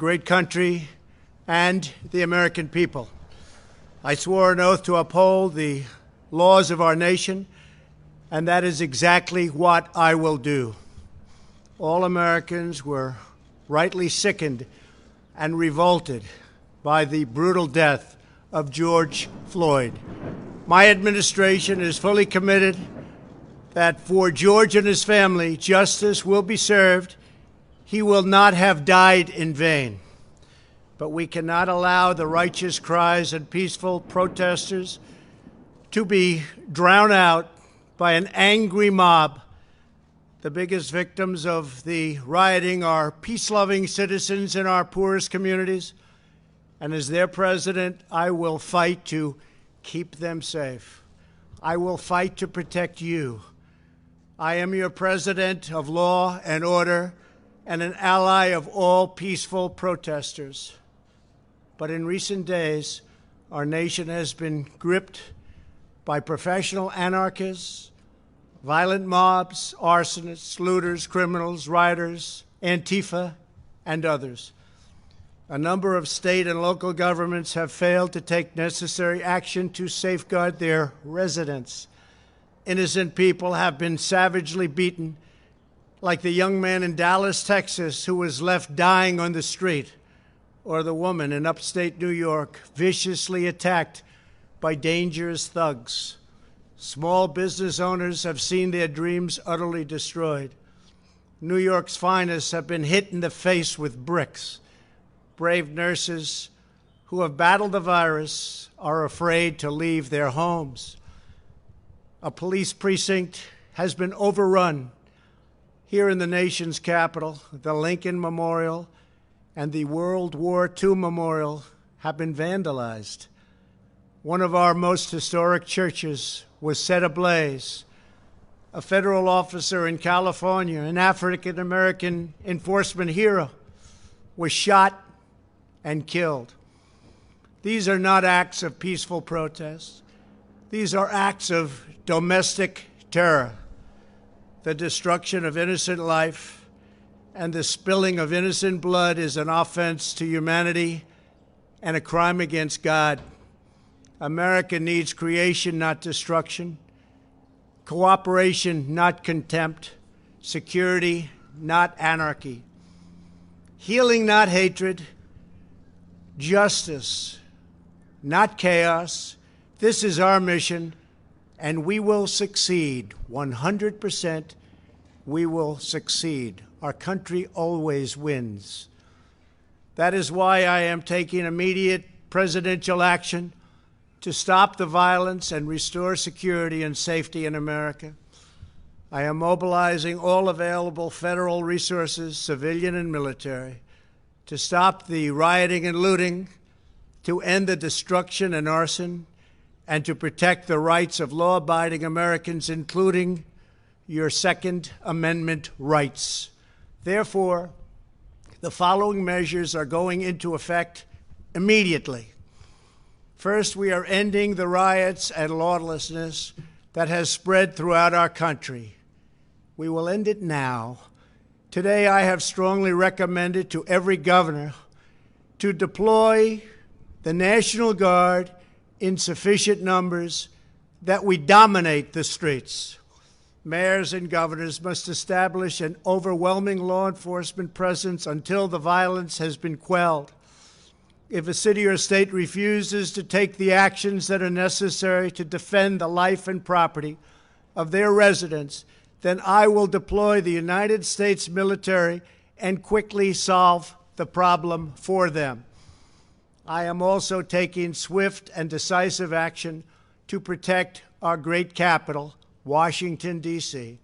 great country and the American people. I swore an oath to uphold the laws of our nation, and that is exactly what I will do. All Americans were rightly sickened and revolted by the brutal death of George Floyd. My administration is fully committed that for George and his family, justice will be served. He will not have died in vain. But we cannot allow the righteous cries and peaceful protesters to be drowned out by an angry mob. The biggest victims of the rioting are peace-loving citizens in our poorest communities. And as their president, I will fight to keep them safe. I will fight to protect you. I am your president of law and order and an ally of all peaceful protesters. But in recent days, our nation has been gripped by professional anarchists, violent mobs, arsonists, looters, criminals, rioters, Antifa, and others. A number of state and local governments have failed to take necessary action to safeguard their residents. Innocent people have been savagely beaten, like the young man in Dallas, Texas, who was left dying on the street, or the woman in upstate New York viciously attacked by dangerous thugs. Small business owners have seen their dreams utterly destroyed. New York's finest have been hit in the face with bricks. Brave nurses who have battled the virus are afraid to leave their homes. A police precinct has been overrun here in the nation's capital. The Lincoln Memorial and the World War II Memorial have been vandalized. One of our most historic churches was set ablaze. A federal officer in California, an African-American enforcement hero, was shot and killed. These are not acts of peaceful protest. These are acts of domestic terror. The destruction of innocent life and the spilling of innocent blood is an offense to humanity and a crime against God. America needs creation, not destruction, cooperation, not contempt, security, not anarchy, healing, not hatred, justice, not chaos. This is our mission, and we will succeed. 100%, we will succeed. Our country always wins. That is why I am taking immediate presidential action to stop the violence and restore security and safety in America. I am mobilizing all available federal resources, civilian and military, to stop the rioting and looting, to end the destruction and arson, and to protect the rights of law-abiding Americans, including your Second Amendment rights. Therefore, the following measures are going into effect immediately. First, we are ending the riots and lawlessness that has spread throughout our country. We will end it now. Today, I have strongly recommended to every governor to deploy the National Guard in sufficient numbers that we dominate the streets. Mayors and governors must establish an overwhelming law enforcement presence until the violence has been quelled. If a city or state refuses to take the actions that are necessary to defend the life and property of their residents, then I will deploy the United States military and quickly solve the problem for them. I am also taking swift and decisive action to protect our great capital, Washington, D.C.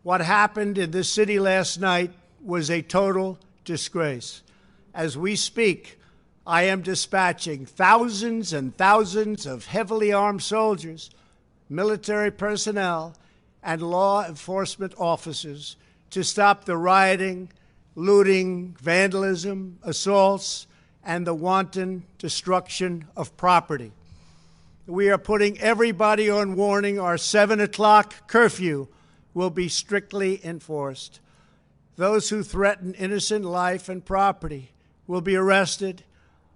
What happened in this city last night was a total disgrace. As we speak, I am dispatching thousands and thousands of heavily armed soldiers, military personnel, and law enforcement officers to stop the rioting, looting, vandalism, assaults, and the wanton destruction of property. We are putting everybody on warning. Our 7 o'clock curfew will be strictly enforced. Those who threaten innocent life and property will be arrested,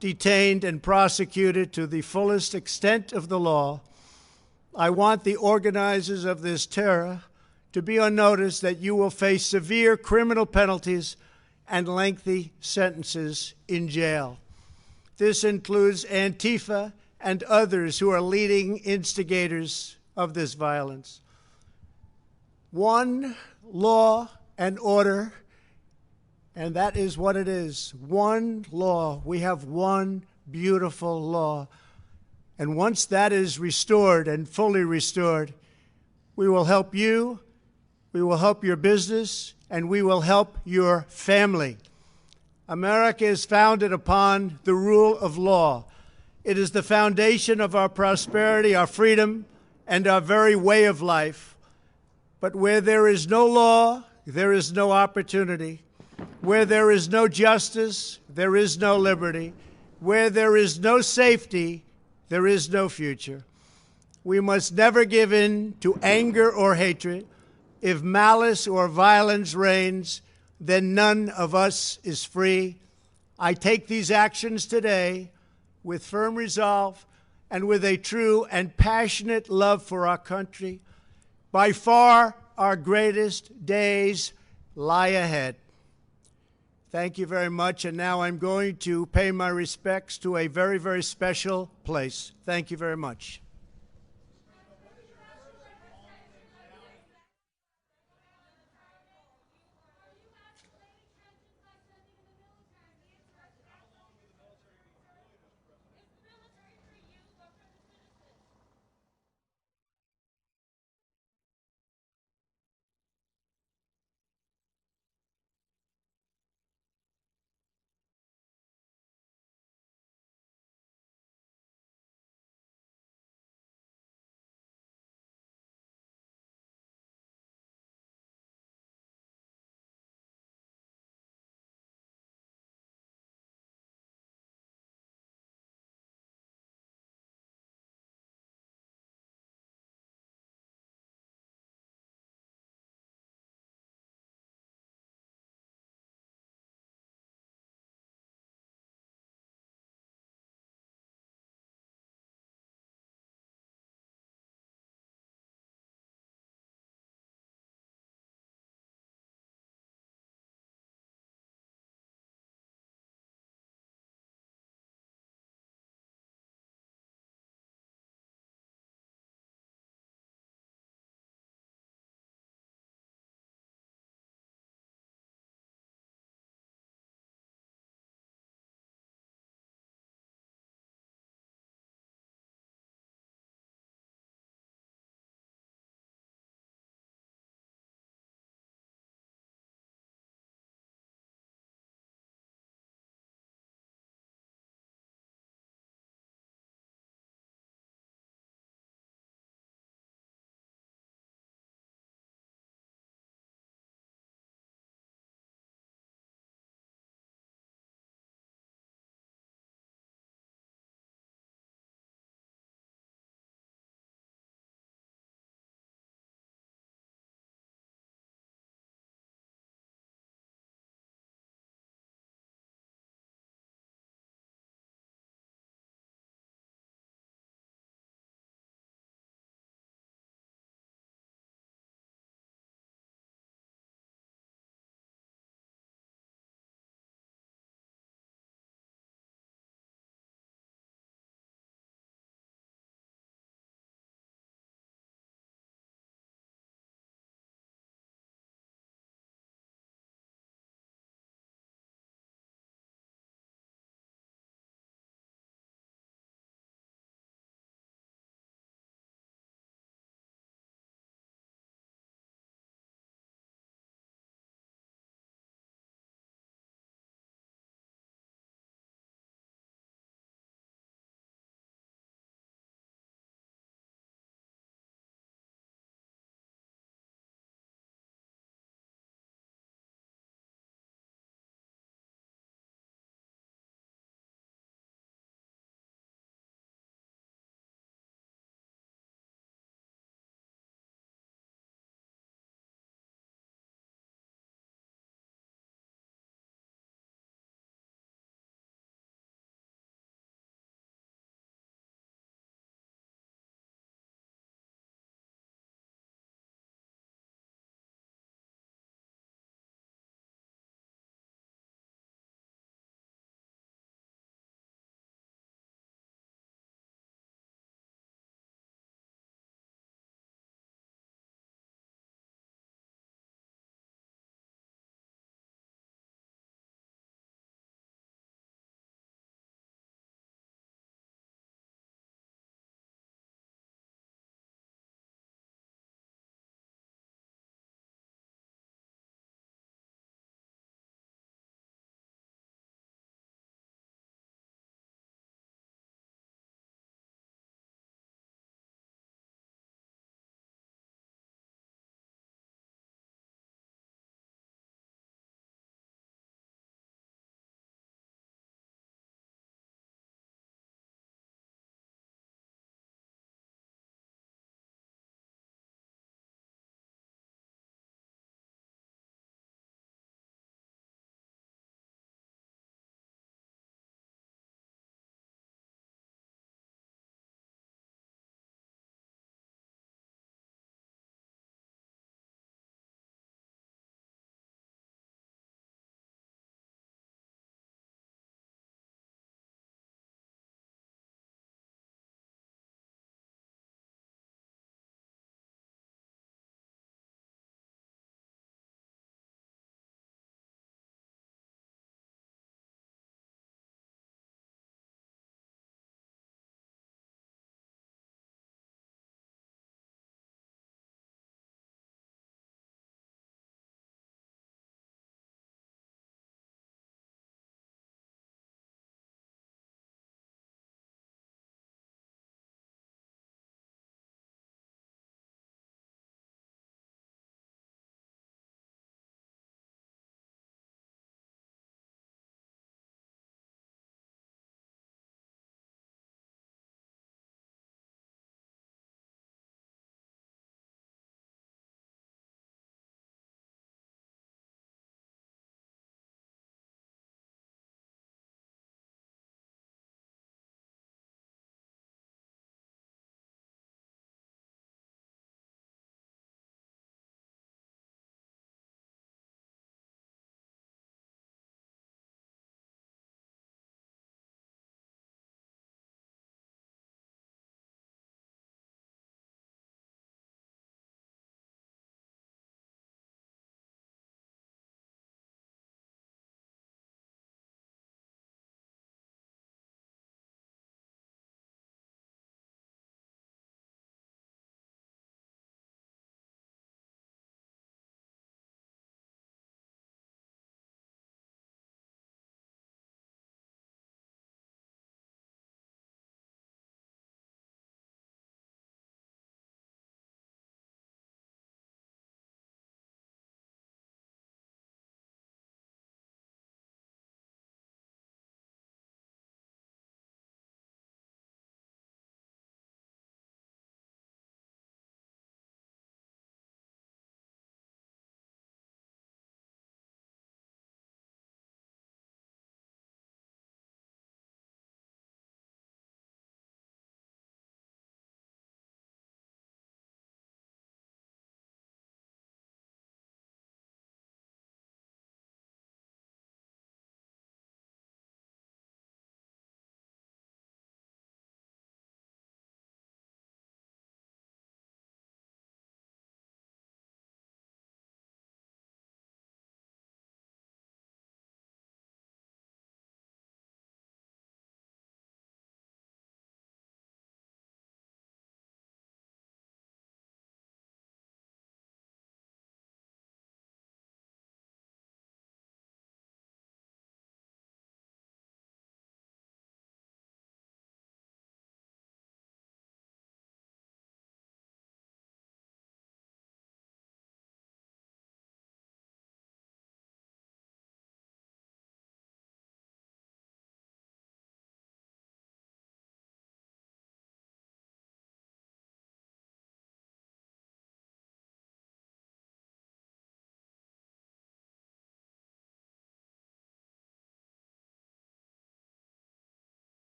detained, and prosecuted to the fullest extent of the law. I want the organizers of this terror to be on notice that you will face severe criminal penalties and lengthy sentences in jail. This includes Antifa and others who are leading instigators of this violence. One law and order, and that is what it is. One law. We have one beautiful law. And once that is restored and fully restored, we will help you, we will help your business, and we will help your family. America is founded upon the rule of law. It is the foundation of our prosperity, our freedom, and our very way of life. But where there is no law, there is no opportunity. Where there is no justice, there is no liberty. Where there is no safety, there is no future. We must never give in to anger or hatred. If malice or violence reigns, then none of us is free. I take these actions today with firm resolve and with a true and passionate love for our country. By far, our greatest days lie ahead. Thank you very much, and now I'm going to pay my respects to a very, very special place. Thank you very much.